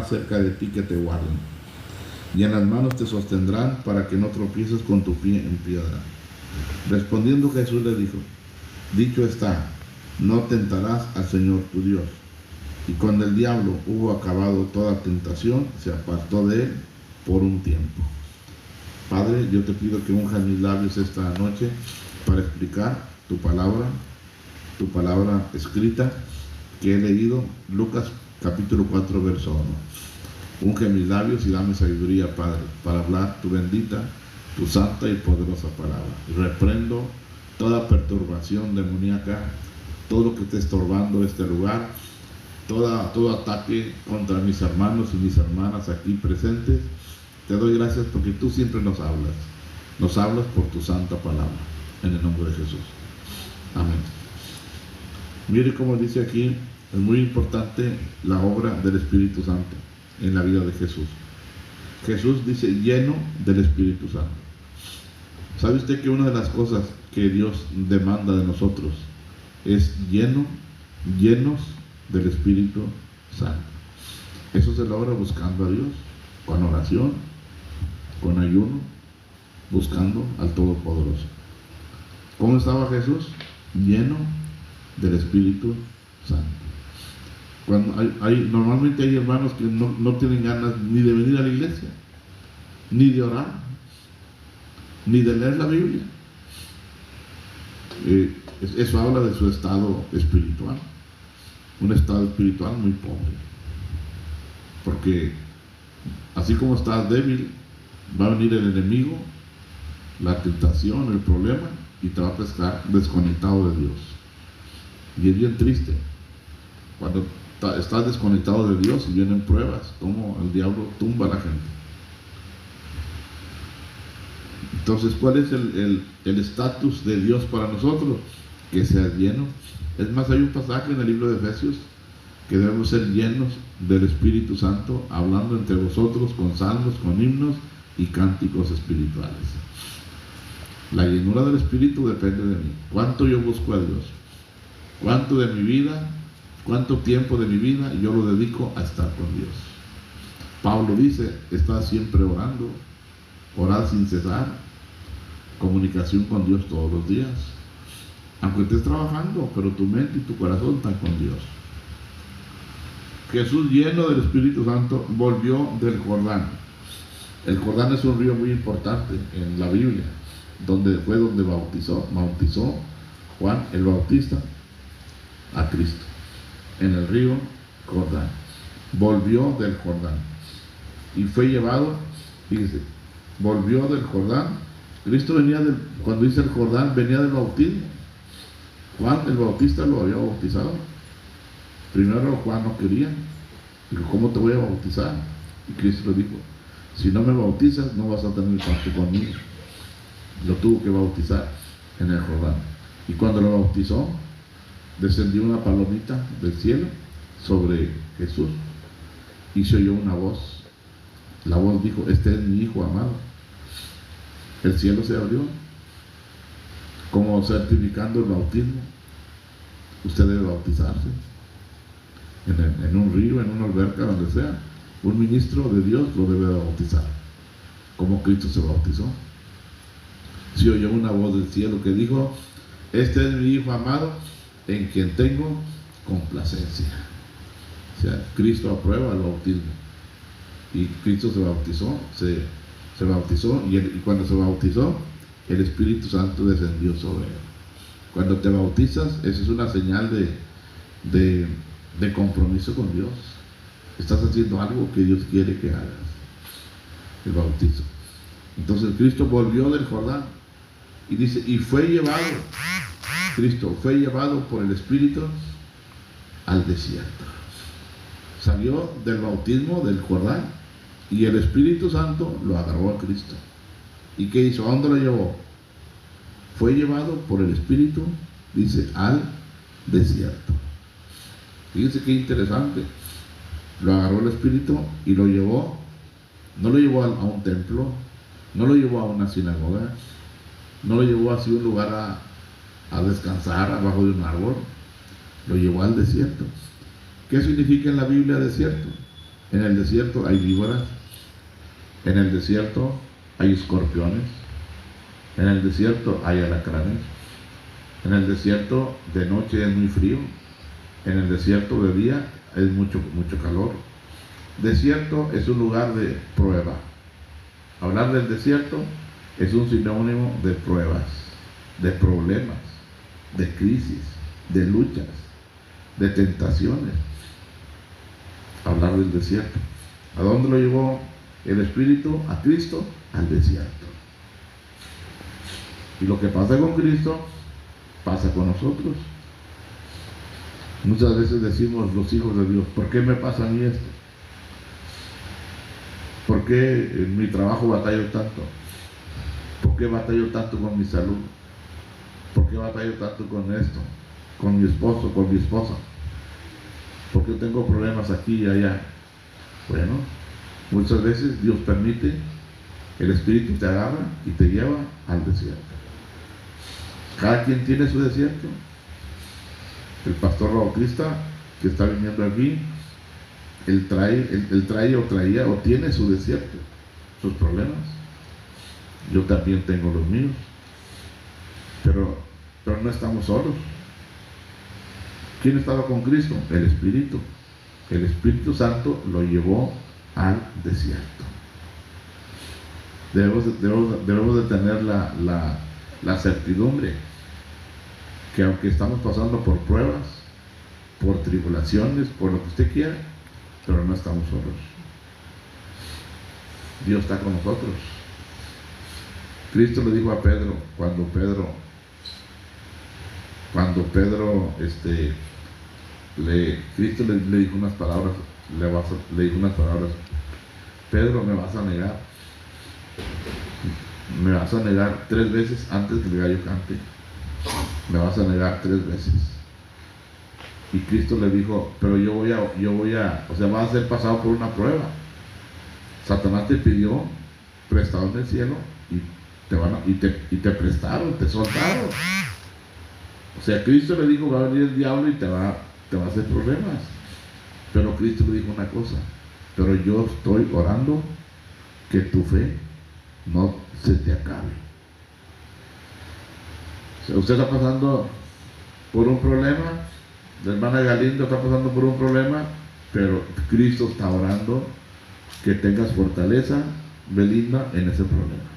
cerca de ti que te guarden, y en las manos te sostendrán para que no tropieces con tu pie en piedra. Respondiendo Jesús le dijo: dicho está, no tentarás al Señor tu Dios. Y cuando el diablo hubo acabado toda tentación, se apartó de él por un tiempo. Padre, yo te pido que unjas mis labios esta noche para explicar tu palabra escrita que he leído, Lucas capítulo 4, verso 1. Unge mis labios y dame sabiduría, Padre, para hablar tu bendita, tu santa y poderosa palabra. Y reprendo toda perturbación demoníaca, todo lo que esté estorbando este lugar, todo ataque contra mis hermanos y mis hermanas aquí presentes. Te doy gracias porque tú siempre nos hablas por tu santa palabra, en el nombre de Jesús. Amén. Mire cómo dice aquí, es muy importante la obra del Espíritu Santo en la vida de Jesús. Jesús dice lleno del Espíritu Santo. ¿Sabe usted que una de las cosas que Dios demanda de nosotros es llenos del Espíritu Santo? Eso se logra buscando a Dios, con oración, con ayuno, buscando al Todopoderoso. ¿Cómo estaba Jesús? Lleno del Espíritu Santo. Cuando normalmente hay hermanos que no tienen ganas ni de venir a la iglesia, ni de orar, ni de leer la Biblia. Eso habla de su estado espiritual, un estado espiritual muy pobre, porque así como estás débil, va a venir el enemigo, la tentación, el problema, y te va a pescar desconectado de Dios. Y es bien triste cuando estás desconectado de Dios y vienen pruebas, como el diablo tumba a la gente. Entonces, ¿cuál es el estatus de Dios para nosotros? Que seas lleno. Es más, hay un pasaje en el libro de Efesios que debemos ser llenos del Espíritu Santo, hablando entre vosotros con salmos, con himnos y cánticos espirituales. La llenura del Espíritu depende de mí. ¿Cuánto yo busco a Dios? ¿Cuánto de mi vida, cuánto tiempo de mi vida yo lo dedico a estar con Dios? Pablo dice, está siempre orando, orar sin cesar, comunicación con Dios todos los días. Aunque estés trabajando, pero tu mente y tu corazón están con Dios. Jesús, lleno del Espíritu Santo, volvió del Jordán. El Jordán es un río muy importante en la Biblia, donde bautizó Juan el Bautista a Cristo, en el río Jordán. Volvió del Jordán y fue llevado, fíjese, volvió del Jordán. Cristo cuando dice el Jordán, venía del bautismo. Juan el Bautista lo había bautizado. Primero Juan no quería, dijo, ¿cómo te voy a bautizar? Y Cristo le dijo, si no me bautizas no vas a tener parte conmigo. Lo tuvo que bautizar en el Jordán. Y cuando lo bautizó, descendió una palomita del cielo sobre Jesús y se oyó una voz. La voz dijo, este es mi Hijo amado. El cielo se abrió, como certificando el bautismo. Usted debe bautizarse en un río, en una alberca, donde sea. Un ministro de Dios lo debe bautizar, como Cristo se bautizó. Se oyó una voz del cielo que dijo, este es mi Hijo amado, en quien tengo complacencia. O sea, Cristo aprueba el bautismo. Y Cristo se bautizó, se bautizó, y cuando se bautizó, el Espíritu Santo descendió sobre él. Cuando te bautizas, eso es una señal de compromiso con Dios. Estás haciendo algo que Dios quiere que hagas. El bautizo. Entonces Cristo volvió del Jordán y dice, y fue llevado, Cristo fue llevado por el Espíritu al desierto. Salió del bautismo del Jordán y el Espíritu Santo lo agarró a Cristo. ¿Y qué hizo? ¿A dónde lo llevó? Fue llevado por el Espíritu, dice, al desierto. Fíjense qué interesante. Lo agarró el Espíritu y lo llevó, no lo llevó a un templo, no lo llevó a una sinagoga, no lo llevó así a un lugar a descansar abajo de un árbol, lo llevó al desierto. ¿Qué significa en la Biblia desierto? En el desierto hay víboras, en el desierto hay escorpiones, en el desierto hay alacranes, en el desierto de noche es muy frío, en el desierto de día es mucho calor. Desierto es un lugar de prueba. Hablar del desierto es un sinónimo de pruebas, de problemas, de crisis, de luchas, de tentaciones. Hablar del desierto. ¿A dónde lo llevó el Espíritu? A Cristo, al desierto. Y lo que pasa con Cristo, pasa con nosotros. Muchas veces decimos los hijos de Dios, ¿por qué me pasa a mí esto? ¿Por qué en mi trabajo batallo tanto? ¿Por qué batallo tanto con mi salud? ¿Por qué batallo tanto con esto? Con mi esposo, con mi esposa. ¿Por qué tengo problemas aquí y allá? Bueno, muchas veces Dios permite, el Espíritu te agarra y te lleva al desierto. Cada quien tiene su desierto. El pastor Bautista que está viniendo aquí, él trae o traía o tiene su desierto, sus problemas. Yo también tengo los míos, pero no estamos solos. ¿Quién estaba con Cristo? El Espíritu. El Espíritu Santo lo llevó al desierto. Debemos de tener la certidumbre que aunque estamos pasando por pruebas, por tribulaciones, por lo que usted quiera, pero no estamos solos. Dios está con nosotros. Cristo le dijo a Pedro, cuando Pedro Cristo le dijo unas palabras, le dijo unas palabras: Pedro, me vas a negar 3 veces antes que el gallo cante. Me vas a negar 3 veces. Y Cristo le dijo, pero yo voy a, o sea, vas a ser pasado por una prueba. Satanás te pidió prestado en el cielo y te prestaron, te soltaron. O sea, Cristo le dijo, va a venir el diablo y te va a hacer problemas. Pero Cristo le dijo una cosa: pero yo estoy orando que tu fe no se te acabe. O sea, usted está pasando por un problema, la hermana Galindo está pasando por un problema, pero Cristo está orando que tengas fortaleza, Belinda, en ese problema.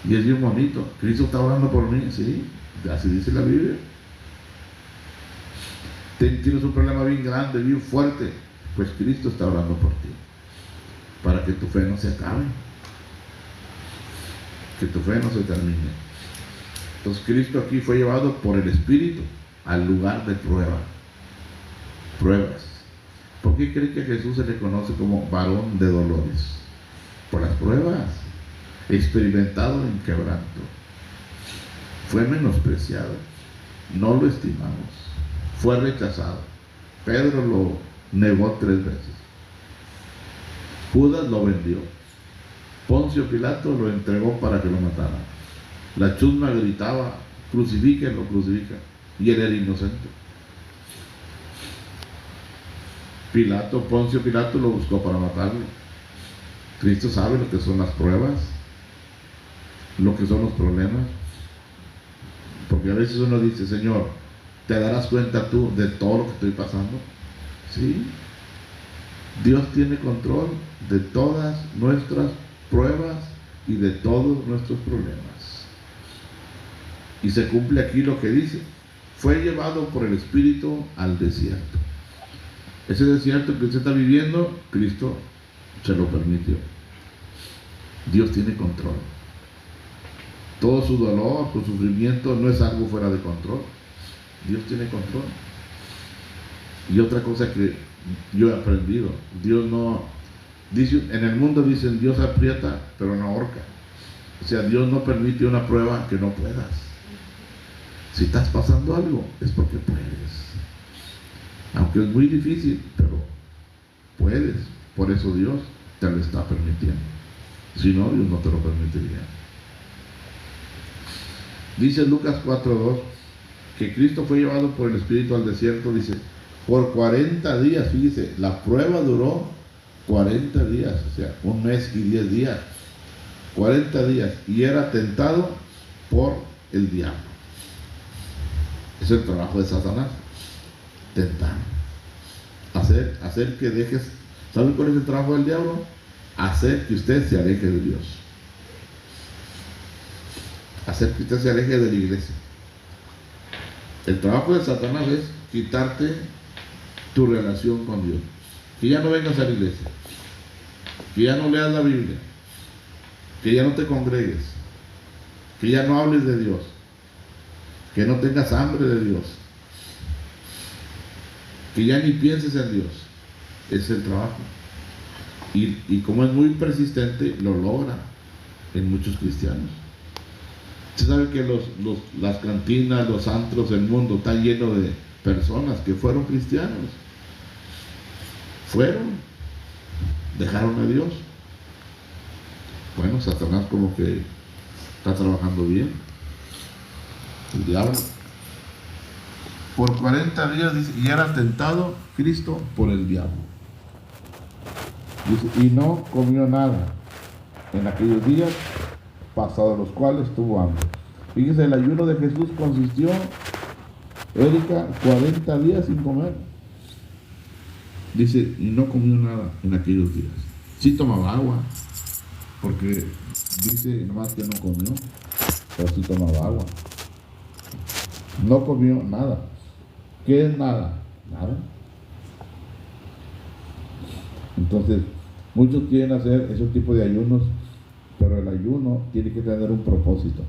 Y es bien bonito. Cristo está orando por mí, sí, así dice la Biblia. Tienes un problema bien grande, bien fuerte, pues Cristo está orando por ti, para que tu fe no se acabe, que tu fe no se termine. Entonces Cristo aquí fue llevado por el Espíritu al lugar de pruebas. ¿Por qué cree que a Jesús se le conoce como varón de dolores? Por las pruebas. Experimentado en quebranto. Fue menospreciado. No lo estimamos. Fue rechazado. Pedro lo negó 3 veces. Judas lo vendió. Poncio Pilato lo entregó para que lo mataran. La chusma gritaba, crucifíquenlo, crucifican. Y él era inocente. Poncio Pilato lo buscó para matarlo. Cristo sabe lo que son las pruebas, lo que son los problemas. Porque a veces uno dice, Señor, ¿te darás cuenta tú de todo lo que estoy pasando? Sí. Dios tiene control de todas nuestras pruebas y de todos nuestros problemas. Y se cumple aquí lo que dice: fue llevado por el Espíritu al desierto. Ese desierto que usted está viviendo, Cristo se lo permitió. Dios tiene control. Todo su dolor, su sufrimiento no es algo fuera de control. Dios tiene control. Y otra cosa que yo he aprendido: Dios no dice, en el mundo dicen Dios aprieta pero no ahorca. O sea, Dios no permite una prueba que no puedas. Si estás pasando algo, es porque puedes. Aunque es muy difícil, pero puedes. Por eso Dios te lo está permitiendo. Si no, Dios no te lo permitiría. Dice Lucas 4:2 que Cristo fue llevado por el Espíritu al desierto, dice, por 40 días, fíjese, la prueba duró 40 días, o sea, un mes y 10 días, 40 días, y era tentado por el diablo. Es el trabajo de Satanás, tentar, hacer que dejes. ¿Saben cuál es el trabajo del diablo? Hacer que usted se aleje de Dios, hacer que usted se aleje de la iglesia. El trabajo de Satanás es quitarte tu relación con Dios, que ya no vengas a la iglesia, que ya no leas la Biblia, que ya no te congregues, que ya no hables de Dios, que no tengas hambre de Dios, que ya ni pienses en Dios. Es el trabajo. Y como es muy persistente, lo logra en muchos cristianos. Usted sabe que las cantinas, los antros, el mundo está lleno de personas que fueron cristianos. Dejaron a Dios. Bueno, Satanás como que está trabajando bien. El diablo. Por 40 días, dice, y era tentado Cristo por el diablo. Dice, y no comió nada en aquellos días, pasados los cuales tuvo hambre. Fíjese, el ayuno de Jesús consistió, Erika, 40 días sin comer. Dice, y no comió nada en aquellos días. Sí tomaba agua, porque dice nomás que no comió, pero sí tomaba agua. No comió nada. ¿Qué es nada? Nada. Entonces, muchos quieren hacer ese tipo de ayunos, pero el ayuno tiene que tener un propósito.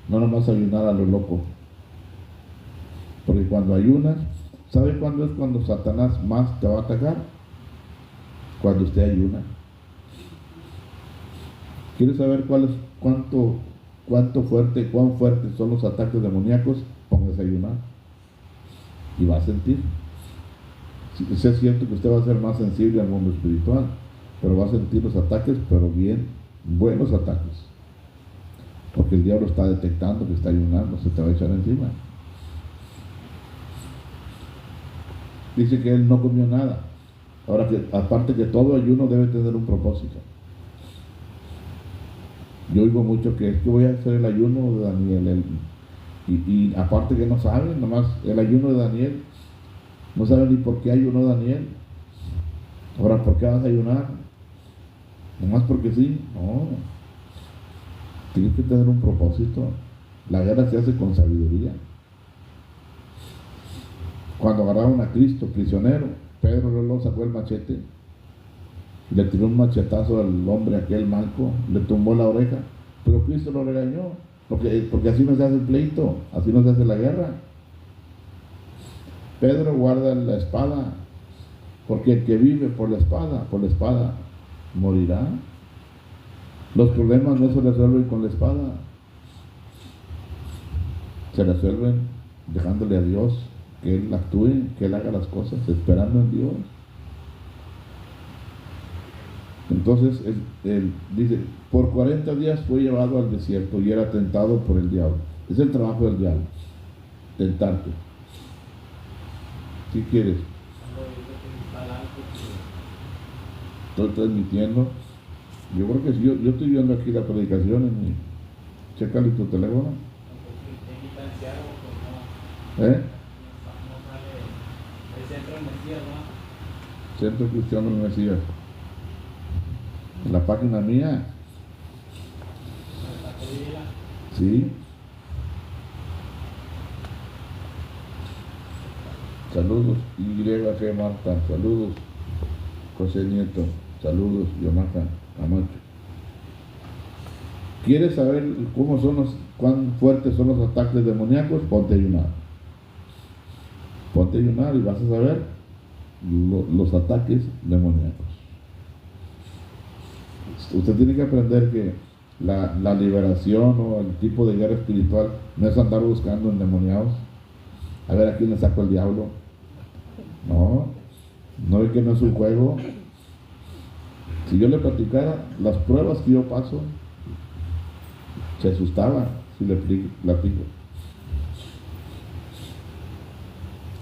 No nomás ayunar a lo loco. Porque cuando ayunas, ¿sabe cuándo es cuando Satanás más te va a atacar? Cuando usted ayuna. ¿Quieres saber cuán fuertes son los ataques demoníacos? Póngase a ayunar y va a sentir. Es cierto que usted va a ser más sensible al mundo espiritual, pero va a sentir los ataques, pero bien, buenos ataques, porque el diablo está detectando que está ayunando, se te va a echar encima. Dice que él no comió nada. Ahora, que aparte que todo ayuno debe tener un propósito. Yo oigo mucho que es que voy a hacer el ayuno de Daniel, y aparte que no saben, nomás el ayuno de Daniel, no saben ni por qué ayunó Daniel. Ahora, ¿por qué vas a ayunar? Nomás porque sí. No, tienes que tener un propósito. La guerra se hace con sabiduría. Cuando agarraron a Cristo prisionero, Pedro luego sacó el machete, le tiró un machetazo al hombre aquel manco, le tumbó la oreja, pero Cristo lo regañó, porque así no se hace el pleito, así no se hace la guerra. Pedro guarda la espada, porque el que vive por la espada morirá. Los problemas no se resuelven con la espada, se resuelven dejándole a Dios que Él actúe, que Él haga las cosas, esperando en Dios. Entonces él dice, por 40 días fue llevado al desierto y era tentado por el diablo. Es el trabajo del diablo, tentarte. ¿Qué quieres? Estoy transmitiendo. Yo creo que si yo estoy viendo aquí la predicación en mi... Chécale tu teléfono. Centro Cristiano del Mesías. En la página mía. Sí. Saludos, YG Marta. Saludos, José Nieto. Saludos, Yomaka Camacho. ¿Quieres saber cuán fuertes son los ataques demoníacos? Ponte a ayunar. Ponte a ayunar y vas a saber los ataques demoníacos. Usted tiene que aprender que la liberación o el tipo de guerra espiritual no es andar buscando endemoniados. A ver a quién le saco el diablo. No es que no es un juego. Si yo le platicara las pruebas que yo paso, se asustaba si le platico.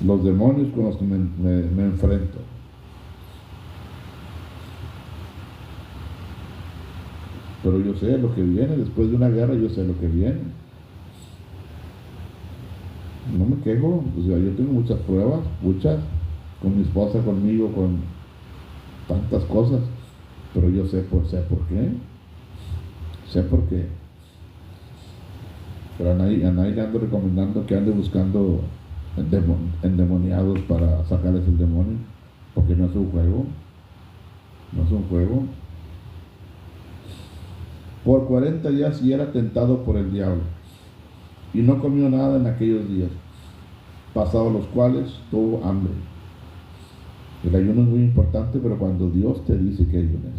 los demonios con los que me enfrento. Pero yo sé lo que viene, después de una guerra yo sé lo que viene. No me quejo, o sea, yo tengo muchas pruebas, muchas, con mi esposa, conmigo, con tantas cosas, pero yo sé por qué. Sé por qué. Pero a nadie le ando recomendando que ande buscando endemoniados para sacarles el demonio, porque no es un juego. No es un juego. Por 40 días y era tentado por el diablo, y no comió nada en aquellos días, pasados los cuales tuvo hambre. El ayuno es muy importante, pero cuando Dios te dice que ayunes,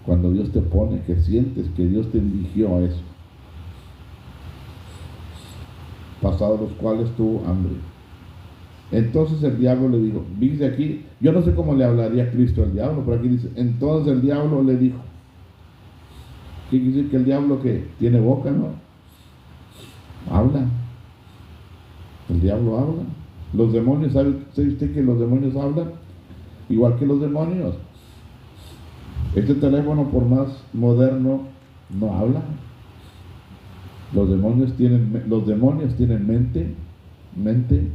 cuando Dios te pone, que sientes que Dios te dirigió a eso, pasados los cuales tuvo hambre. Entonces el diablo le dijo, dice aquí, yo no sé cómo le hablaría Cristo al diablo, pero aquí dice, entonces el diablo le dijo. ¿Qué quiere decir? Que el diablo que tiene boca, ¿no? Habla. El diablo habla. Los demonios, ¿sabe usted que los demonios hablan? Igual que los demonios. Este teléfono, por más moderno, no habla. Los demonios tienen mente,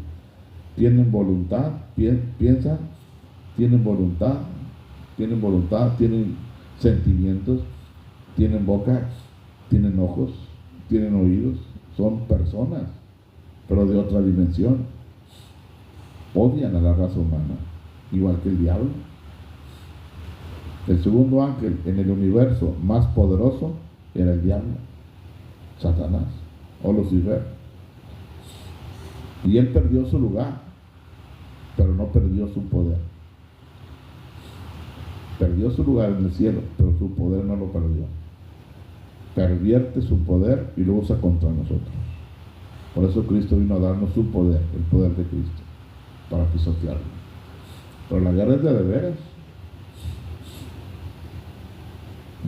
tienen voluntad, piensan, tienen voluntad, tienen sentimientos, tienen boca, tienen ojos, tienen oídos, son personas, pero de otra dimensión. Odian a la raza humana, igual que el diablo. El segundo ángel en el universo más poderoso era el diablo, Satanás o Lucifer. Y él perdió su lugar, pero no perdió su poder. Perdió su lugar en el cielo, pero su poder no lo perdió. Pervierte su poder y lo usa contra nosotros. Por eso Cristo vino a darnos su poder, el poder de Cristo, para pisotearlo. Pero la guerra es de veras.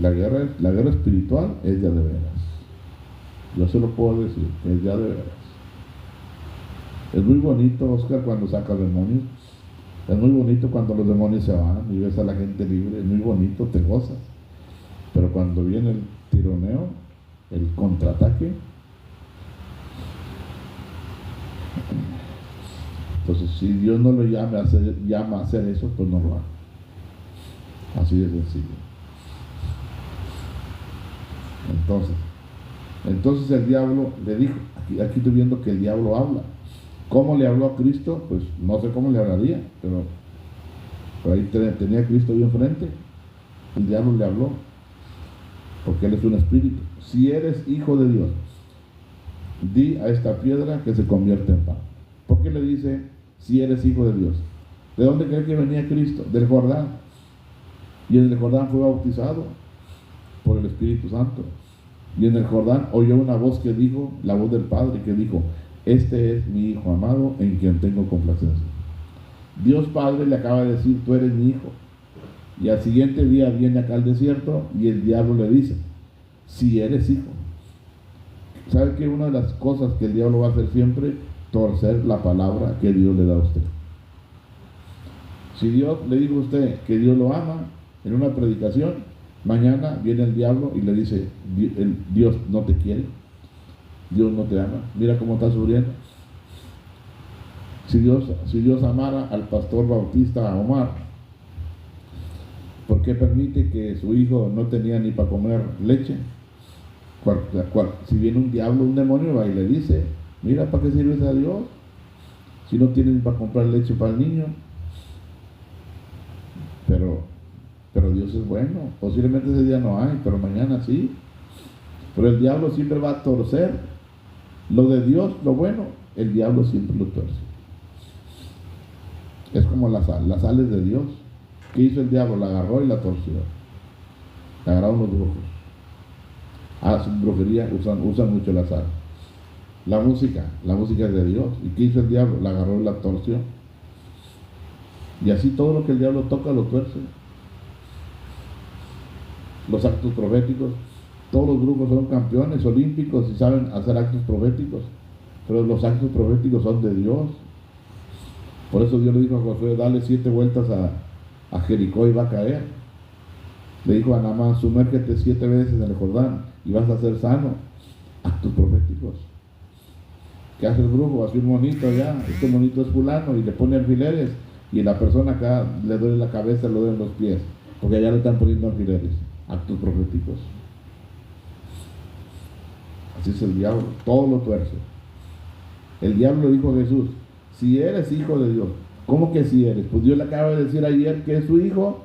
La guerra espiritual es de veras. Yo se lo puedo decir, es ya de veras. Es muy bonito, Oscar, cuando saca demonios. Es muy bonito cuando los demonios se van y ves a la gente libre. Es muy bonito, te gozas. Pero cuando viene el tironeo, el contraataque, entonces si Dios no lo llama a hacer eso, pues no lo haga. Así de sencillo. Entonces el diablo le dijo, aquí estoy viendo que el diablo habla. ¿Cómo le habló a Cristo? Pues no sé cómo le hablaría, pero ahí tenía a Cristo ahí enfrente. El diablo le habló, porque él es un espíritu. Si eres hijo de Dios, di a esta piedra que se convierta en pan. ¿Por qué le dice, si eres hijo de Dios? ¿De dónde cree que venía Cristo? Del Jordán. Y en el Jordán fue bautizado por el Espíritu Santo. Y en el Jordán oyó una voz que dijo, la voz del Padre, que dijo, este es mi Hijo amado en quien tengo complacencia. Dios Padre le acaba de decir, tú eres mi hijo. Y al siguiente día viene acá al desierto y el diablo le dice, si eres hijo. ¿Sabe que una de las cosas que el diablo va a hacer siempre? Torcer la palabra que Dios le da a usted. Si Dios le dijo a usted que Dios lo ama en una predicación, mañana viene el diablo y le dice, Dios no te quiere, Dios no te ama, mira cómo está sufriendo. Si Dios amara al pastor bautista Omar, ¿por qué permite que su hijo no tenía ni para comer leche? Si viene un diablo, un demonio, va y le dice, mira, ¿para qué sirves a Dios? Si no tienes para comprar leche para el niño. Pero Dios es bueno. Posiblemente ese día no hay, pero mañana sí. Pero el diablo siempre va a torcer lo de Dios, lo bueno, el diablo siempre lo tuerce. Es como la sal es de Dios. ¿Qué hizo el diablo? La agarró y la torció. La agarraron los brujos. Hacen brujería, usan mucho la sal. La música es de Dios. ¿Y qué hizo el diablo? La agarró y la torció. Y así todo lo que el diablo toca lo tuerce. Los actos proféticos, todos los brujos son campeones olímpicos y saben hacer actos proféticos, pero los actos proféticos son de Dios. Por eso Dios le dijo a Josué, dale 7 vueltas a Jericó y va a caer. Le dijo a Naamán, sumérgete 7 veces en el Jordán y vas a ser sano. Actos proféticos. ¿Qué hace el brujo? Hace un monito allá, este monito es fulano, y le pone alfileres, y la persona acá le duele la cabeza, le duelen los pies, porque allá le están poniendo alfileres. Actos proféticos. Así es el diablo, todo lo tuerce. El diablo le dijo a Jesús, si eres hijo de Dios. ¿Cómo que si eres? Pues Dios le acaba de decir ayer que es su hijo.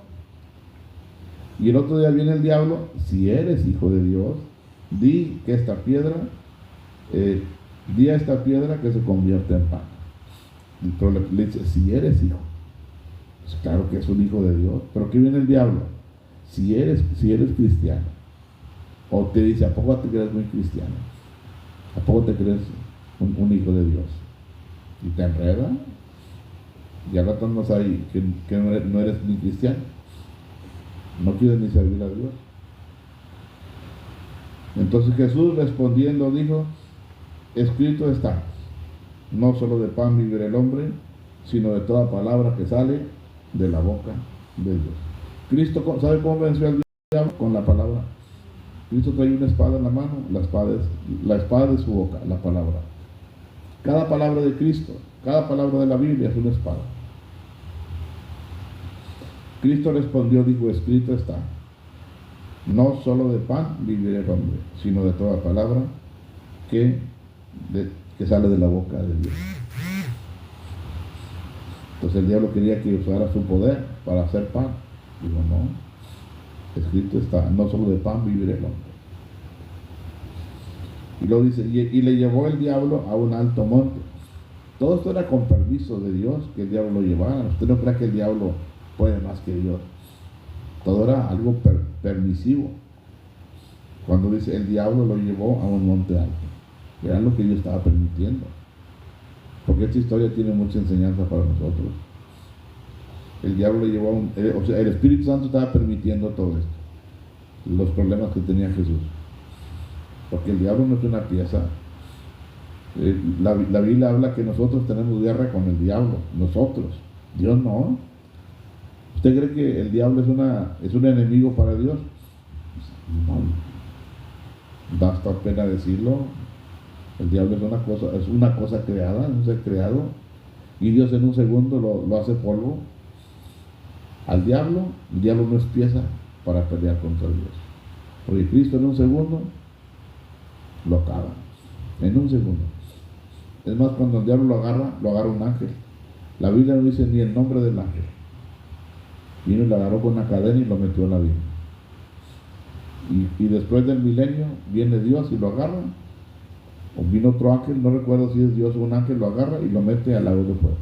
Y el otro día viene el diablo, si eres hijo de Dios, di que esta piedra, di a esta piedra que se convierta en pan. Pero le dice, si eres hijo. Pues claro que es un hijo de Dios. Pero ¿qué viene el diablo? Si eres cristiano. O te dice, ¿a poco te crees muy cristiano? ¿A poco te crees un hijo de Dios? Y te enreda. Y al rato no sabes que no eres ni cristiano. No quieres ni servir a Dios. Entonces Jesús respondiendo dijo, escrito está, no solo de pan vivirá el hombre, sino de toda palabra que sale de la boca de Dios. Cristo, ¿sabe cómo venció al diablo? Con la palabra. Cristo trae una espada en la mano, la espada de su boca, la palabra. Cada palabra de Cristo, cada palabra de la Biblia es una espada. Cristo respondió, dijo, escrito está, no solo de pan vivirá el hombre, sino de toda palabra que sale de la boca de Dios. Entonces el diablo quería que usara su poder para hacer pan. Digo, no, escrito está, no solo de pan vivirá el hombre. Y luego dice, y le llevó el diablo a un alto monte. Todo esto era con permiso de Dios, que el diablo lo llevara. Usted no cree que el diablo puede más que Dios. Todo era algo permisivo. Cuando dice el diablo lo llevó a un monte alto, era lo que Dios estaba permitiendo. Porque esta historia tiene mucha enseñanza para nosotros. El diablo le llevó a o sea, el Espíritu Santo estaba permitiendo todo esto, los problemas que tenía Jesús. Porque el diablo no es una pieza. La Biblia habla que nosotros tenemos guerra con el diablo, nosotros. Dios no. ¿Usted cree que el diablo es un enemigo para Dios? No. Da hasta pena decirlo. El diablo es una cosa creada, es un ser creado. Y Dios en un segundo lo hace polvo. Al diablo, el diablo no es pieza para pelear contra Dios. Porque Cristo en un segundo lo acaba. En un segundo. Es más, cuando el diablo lo agarra un ángel. La Biblia no dice ni el nombre del ángel. Vino y lo agarró con una cadena y lo metió en la Biblia. Y después del milenio viene Dios y lo agarra. O vino otro ángel, no recuerdo si es Dios o un ángel, lo agarra y lo mete al lago de fuego.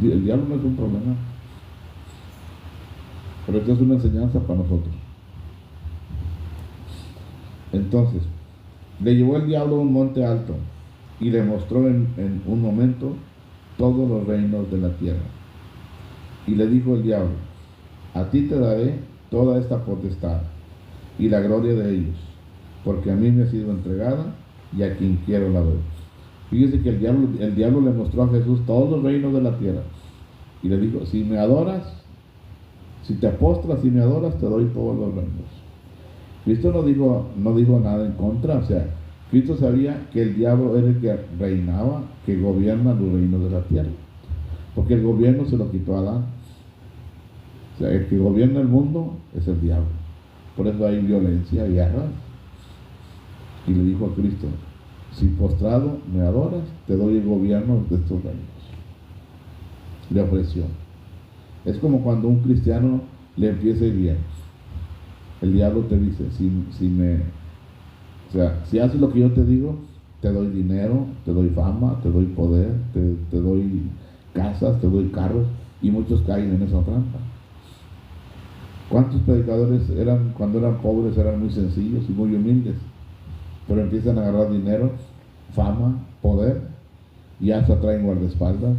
El diablo no es un problema. Pero esto es una enseñanza para nosotros. Entonces, le llevó el diablo a un monte alto y le mostró en un momento todos los reinos de la tierra. Y le dijo el diablo, a ti te daré toda esta potestad y la gloria de ellos, porque a mí me ha sido entregada y a quien quiero la doy. Fíjese que el diablo le mostró a Jesús todos los reinos de la tierra y le dijo, si me adoras, si te postras y me adoras, te doy todos los reinos. Cristo no dijo nada en contra. O sea, Cristo sabía que el diablo era el que reinaba, que gobierna los reinos de la tierra, porque el gobierno se lo quitó a Adán. O sea, el que gobierna el mundo es el diablo. Por eso hay violencia, guerra. Y le dijo a Cristo, si postrado me adoras, te doy el gobierno de estos reinos. Le ofreció. Es como cuando un cristiano le empieza bien. El diablo te dice, si haces lo que yo te digo, te doy dinero, te doy fama, te doy poder, te doy casas, te doy carros, y muchos caen en esa trampa. ¿Cuántos predicadores cuando eran pobres, eran muy sencillos y muy humildes? Pero empiezan a agarrar dinero, fama, poder, y hasta traen guardaespaldas,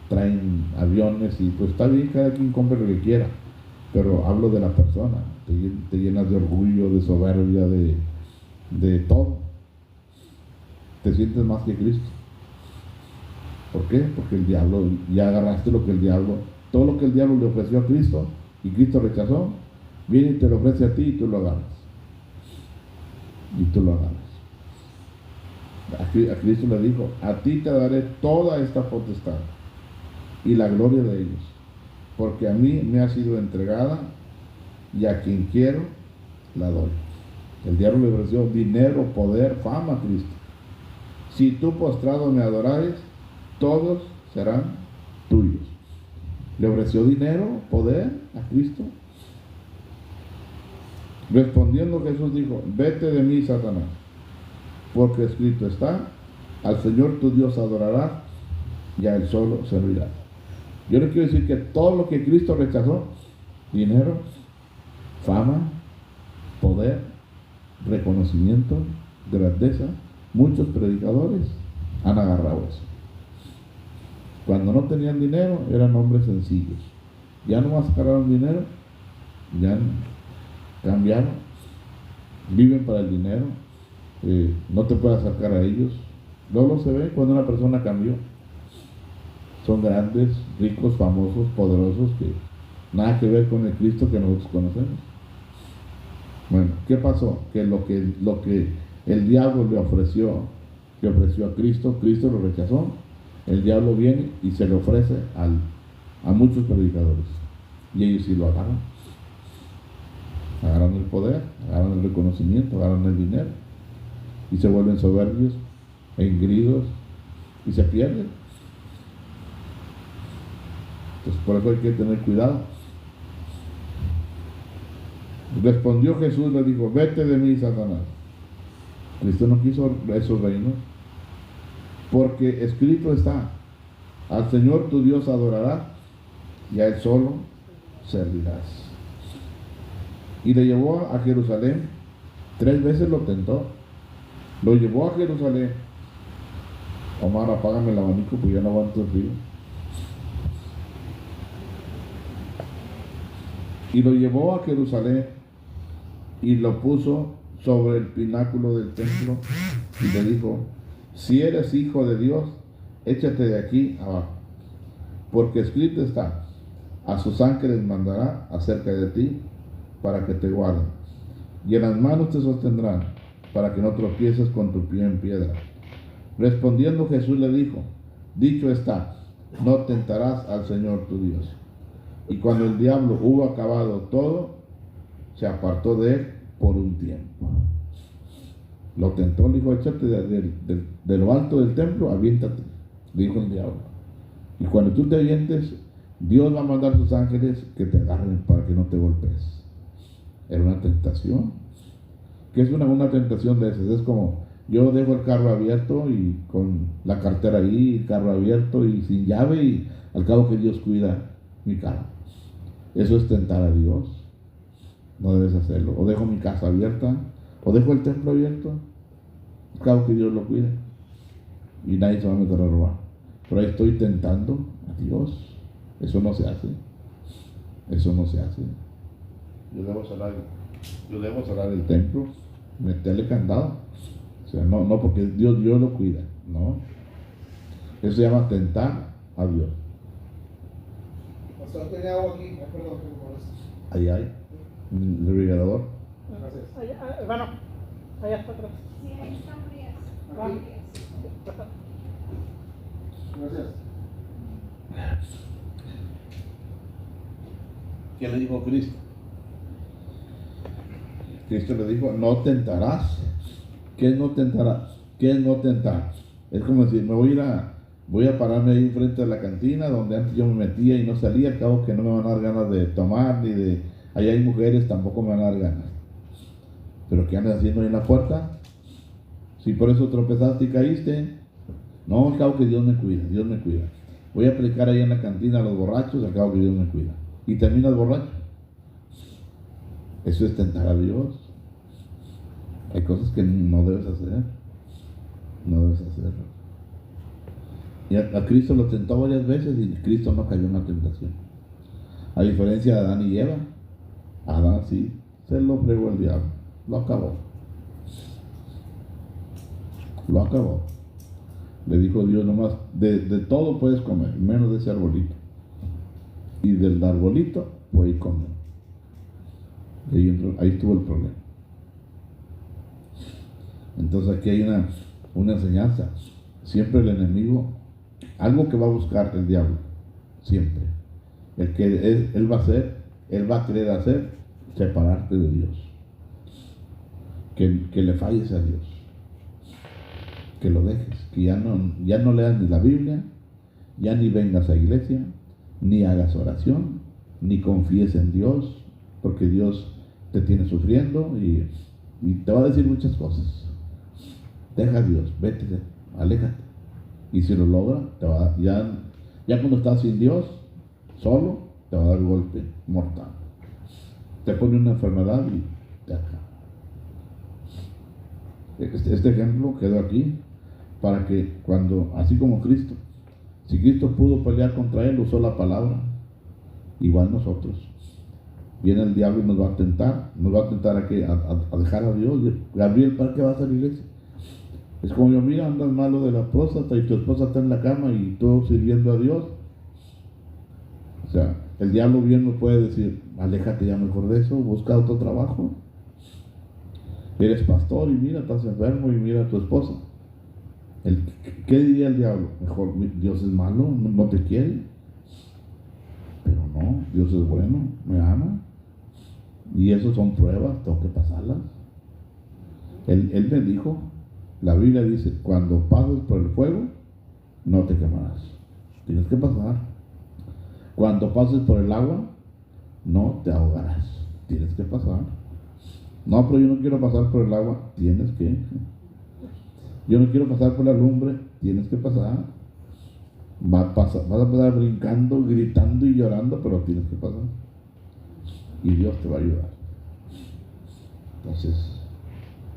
traen aviones, y pues está bien, cada quien compre lo que quiera, pero hablo de la persona. Te llenas de orgullo, de soberbia, de todo. Te sientes más que Cristo. ¿Por qué? Porque el diablo, ya agarraste lo que el diablo, todo lo que el diablo le ofreció a Cristo y Cristo rechazó, viene y te lo ofrece a ti y tú lo agarras. Y tú lo agarras. A Cristo le dijo, a ti te daré toda esta potestad y la gloria de ellos, porque a mí me ha sido entregada y a quien quiero la doy. El diablo le ofreció dinero, poder, fama a Cristo. Si tú postrado me adorares, todos serán tuyos. Le ofreció dinero, poder a Cristo. Respondiendo Jesús dijo, vete de mí, Satanás, porque escrito está, al Señor tu Dios adorarás y a Él solo servirás. Yo le quiero decir que todo lo que Cristo rechazó, dinero, fama, poder, reconocimiento, grandeza, muchos predicadores han agarrado eso. Cuando no tenían dinero, eran hombres sencillos. Ya no más agarraron dinero, ya cambiaron, viven para el dinero, no te puedes acercar a ellos. Luego se ve cuando una persona cambió. Son grandes, ricos, famosos, poderosos, que nada que ver con el Cristo que nosotros conocemos. Bueno, ¿qué pasó? Que lo que el diablo le ofreció a Cristo, Cristo lo rechazó. El diablo viene y se le ofrece a muchos predicadores. Y ellos sí lo agarran. Agarran el poder, agarran el reconocimiento, agarran el dinero. Y se vuelven soberbios, engridos, y se pierden. Entonces por eso hay que tener cuidado. Respondió Jesús, le dijo, vete de mí, Satanás. Cristo no quiso esos reinos, porque escrito está, al Señor tu Dios adorarás y a Él solo servirás. Y le llevó a Jerusalén, 3 veces lo tentó, lo llevó a Jerusalén. Omar, apágame el abanico porque ya no aguanto el frío. Y lo llevó a Jerusalén y lo puso sobre el pináculo del templo y le dijo, si eres hijo de Dios, échate de aquí abajo, porque escrito está, a sus ángeles mandará acerca de ti para que te guarden, y en las manos te sostendrán para que no tropieces con tu pie en piedra. Respondiendo Jesús le dijo, dicho está, no tentarás al Señor tu Dios. Y cuando el diablo hubo acabado todo, se apartó de él por un tiempo. Lo tentó, le dijo, échate de lo alto del templo, aviéntate, dijo el diablo. Y cuando tú te avientes, Dios va a mandar sus ángeles que te agarren para que no te golpees. Era una tentación. ¿Qué es una tentación de esas? Es como, yo dejo el carro abierto y con la cartera ahí, el carro abierto y sin llave, y al cabo que Dios cuida mi carro. Eso es tentar a Dios. No debes hacerlo. O dejo mi casa abierta, o dejo el templo abierto, al cabo que Dios lo cuide y nadie se va a meter a robar. Pero ahí estoy tentando a Dios. Eso no se hace. Eso no se hace. Yo debo cerrar el templo, meterle candado. O sea, no porque Dios lo cuida. No. Eso se llama tentar a Dios. Pastor, tiene agua aquí. Perdón, Ahí hay. El refrigerador. gracias. Allá, hermano, allá está atrás. Sí, ahí están frías. Vamos. Gracias. ¿Qué le dijo Cristo? Cristo le dijo, no tentarás. ¿Qué no tentarás? ¿Qué es no tentar? Es como decir, voy a pararme ahí enfrente de la cantina donde antes yo me metía y no salía, al cabo que no me van a dar ganas de tomar, ni de, allá hay mujeres, tampoco me van a dar ganas. Pero ¿qué andas haciendo ahí en la puerta? Si por eso tropezaste y caíste, no, al cabo que Dios me cuida, Dios me cuida. Voy a predicar ahí en la cantina a los borrachos, al cabo que Dios me cuida. Y terminas borracho. Eso es tentar a Dios. Hay cosas que no debes hacer. No debes hacerlo. Y a Cristo lo tentó varias veces y Cristo no cayó en la tentación. A diferencia de Adán y Eva, Adán sí, se lo fregó el diablo. Lo acabó. Lo acabó. Le dijo Dios nomás, de todo puedes comer, menos de ese arbolito. Y del arbolito puedes comer. Y ahí estuvo el problema. Entonces aquí hay una enseñanza. Siempre el enemigo, algo que va a buscar el diablo, siempre. El que él va a hacer, él va a querer hacer, separarte de Dios. Que le falles a Dios. Que lo dejes, que ya no leas ni la Biblia, ya ni vengas a iglesia, ni hagas oración, ni confíes en Dios, porque Dios te tiene sufriendo y te va a decir muchas cosas. Deja a Dios, vete, aléjate. Y si lo logra, ya cuando estás sin Dios, solo, te va a dar el golpe mortal. Te pone una enfermedad y te acaba. Este ejemplo quedó aquí para que así como Cristo, si Cristo pudo pelear contra él, usó la palabra, igual nosotros. Viene el diablo y nos va a tentar a dejar a Dios. Gabriel, ¿para qué vas a la iglesia? Es como yo, mira, andas malo de la próstata y tu esposa está en la cama y tú sirviendo a Dios. O sea, el diablo bien nos puede decir, aléjate ya mejor de eso, busca otro trabajo. Eres pastor y mira, estás enfermo y mira a tu esposa. ¿Qué diría el diablo? Mejor, Dios es malo, no te quiere. Pero no, Dios es bueno, me ama. Y eso son pruebas, tengo que pasarlas. Él me dijo, la Biblia dice, cuando pases por el fuego, no te quemarás. Tienes que pasar. Cuando pases por el agua, no te ahogarás. Tienes que pasar. No, pero yo no quiero pasar por el agua. Tienes que. Yo no quiero pasar por la lumbre. Tienes que pasar. Vas a pasar brincando, gritando y llorando, pero tienes que pasar. Y Dios te va a ayudar. Entonces,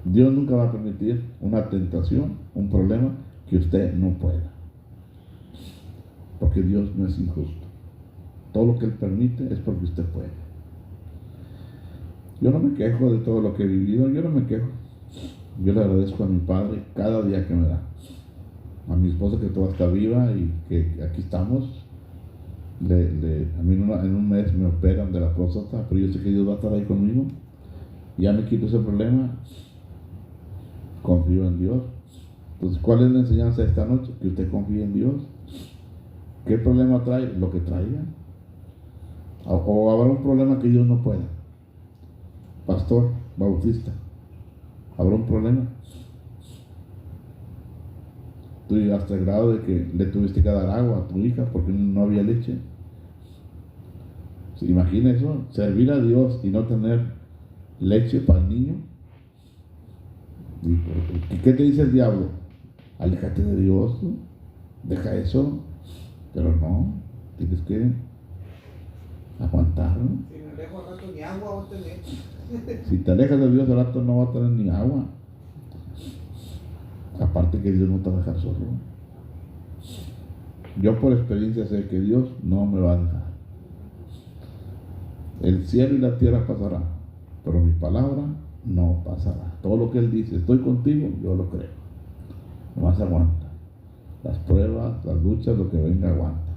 Dios nunca va a permitir una tentación, un problema que usted no pueda. Porque Dios no es injusto. Todo lo que Él permite es porque usted puede. Yo no me quejo de todo lo que he vivido, yo no me quejo. Yo le agradezco a mi Padre cada día que me da. A mi esposa que todavía está viva y que aquí estamos. A mí en un mes me operan de la próstata, pero yo sé que Dios va a estar ahí conmigo. Ya me quito ese problema. Confío en Dios. Entonces, ¿cuál es la enseñanza de esta noche? Que usted confíe en Dios. ¿Qué problema trae? Lo que traiga. O habrá un problema que Dios no pueda. Pastor, bautista, ¿habrá un problema? Tú llegaste al grado de que le tuviste que dar agua a tu hija porque no había leche. ¿Se imagina eso? Servir a Dios y no tener leche para el niño. ¿Y qué te dice el diablo? Aléjate de Dios, ¿no? Deja eso. Pero no, tienes que aguantar, ¿no? Si me alejo al rato ni agua va a tener. Si te alejas de Dios al rato no va a tener ni agua. Aparte que Dios no te va a dejar solo. Yo por experiencia sé que Dios no me va a dejar. El cielo y la tierra pasarán, pero mi palabra no pasará. Todo lo que Él dice, estoy contigo, yo lo creo. Nomás aguanta. Las pruebas, las luchas, lo que venga, aguanta.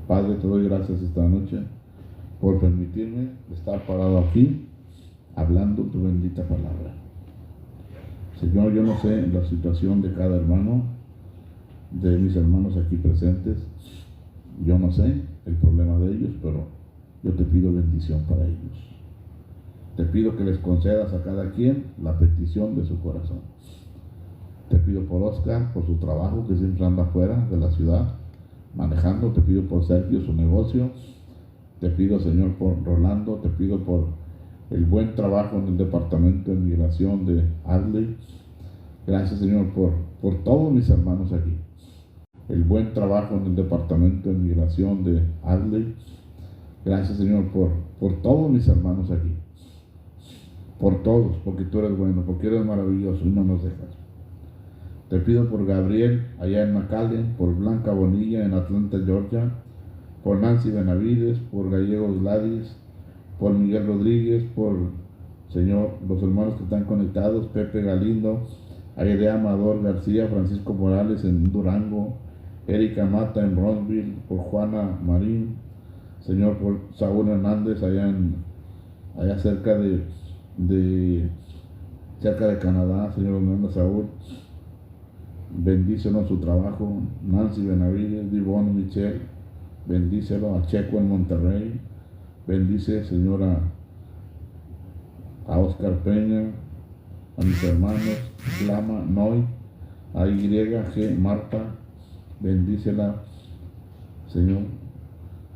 Padre, te doy gracias esta noche por permitirme estar parado aquí hablando tu bendita palabra. Señor, yo no sé la situación de cada hermano, de mis hermanos aquí presentes. Yo no sé el problema de ellos, pero yo te pido bendición para ellos. Te pido que les concedas a cada quien la petición de su corazón. Te pido por Oscar, por su trabajo, que siempre anda fuera de la ciudad, manejando. Te pido por Sergio, su negocio. Te pido, Señor, por Rolando. Te pido por el buen trabajo en el departamento de migración de Arley. Gracias, Señor, por todos mis hermanos aquí. El buen trabajo en el departamento de migración de Arley. Gracias, Señor, por todos mis hermanos aquí. Por todos, porque tú eres bueno, porque eres maravilloso y no nos dejas. Te pido por Gabriel, allá en McAllen, por Blanca Bonilla, en Atlanta, Georgia, por Nancy Benavides, por Gallegos Gladys, por Miguel Rodríguez, por, Señor, los hermanos que están conectados, Pepe Galindo, Aire Amador García, Francisco Morales en Durango, Erika Mata en Bronzeville, por Juana Marín, Señor, por Saúl Hernández allá cerca cerca de Canadá, Señor, Hernández Saúl, bendícelo en su trabajo. Nancy Benavides, Divón Michelle, bendícelo. A Checo en Monterrey, bendice, Señor, a Oscar Peña, a mis hermanos Lama, Noy, a YG Marta, bendícela, Señor,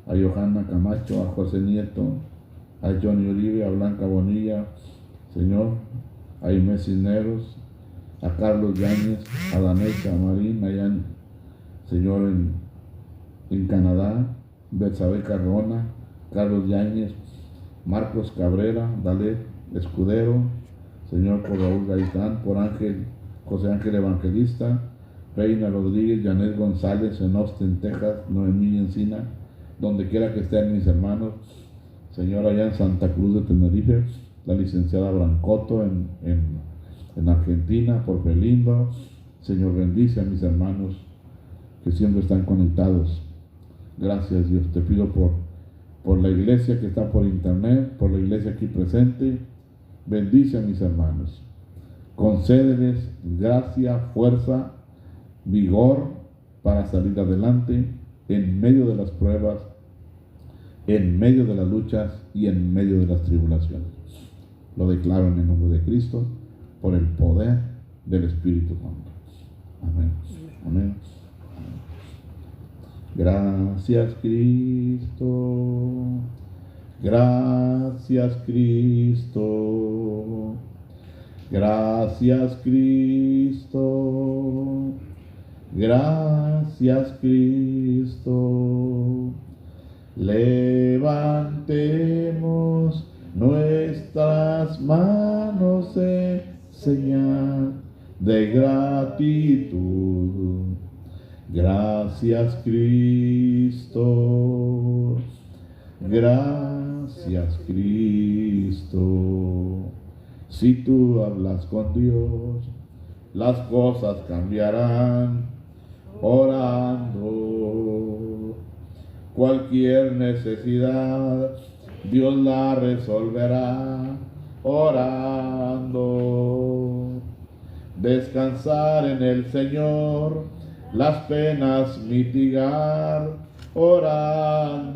a Johanna Camacho, a José Nieto, a Johnny Uribe, a Blanca Bonilla, Señor, a Inés Cisneros, a Carlos Yáñez, a Danecha Marín, allá Señor, en Canadá, Betsabe Cardona, Carlos Yáñez, Marcos Cabrera, Dalet Escudero, Señor, por Raúl Gaitán, por José Ángel Evangelista, Reina Rodríguez, Janet González en Austin, Texas, Noemí Encina, donde quiera que estén mis hermanos, Señor, allá en Santa Cruz de Tenerife, la licenciada Brancoto en Argentina, por Belindo. Señor, bendice a mis hermanos que siempre están conectados. Gracias, Dios, te pido por la iglesia que está por internet, por la iglesia aquí presente. Bendice a mis hermanos, concédeles gracia, fuerza, vigor para salir adelante en medio de las pruebas, en medio de las luchas y en medio de las tribulaciones. Lo declaro en el nombre de Cristo, por el poder del Espíritu Santo. Amén. Amén. Gracias, Cristo. Gracias, Cristo. Gracias, Cristo. Gracias, Cristo. Levantemos nuestras manos en señal de gratitud. Gracias, Cristo. Gracias, Cristo. Si tú hablas con Dios, las cosas cambiarán. Orando, cualquier necesidad, Dios la resolverá. Orando, descansar en el Señor, las penas mitigar. Orando,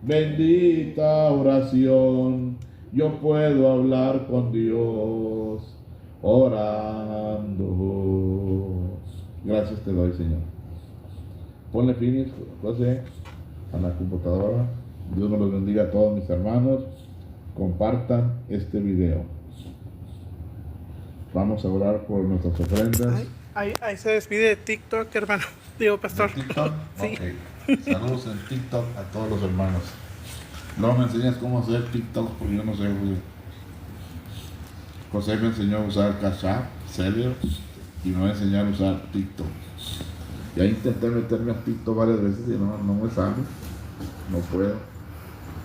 bendita oración, yo puedo hablar con Dios. Orando. Gracias te doy, Señor. Ponle finish, José, a la computadora. Dios me los bendiga a todos mis hermanos. Compartan este video. Vamos a orar por nuestras ofrendas. Ahí se despide de TikTok, hermano. Digo, pastor. ¿TikTok? Sí. Ok. Saludos en TikTok a todos los hermanos. Luego me enseñas cómo hacer TikTok, porque yo no sé. José me enseñó a usar Cash App, Celio, y me va a enseñar a usar TikTok. Ya intenté meterme a TikTok varias veces y no me sale. No puedo.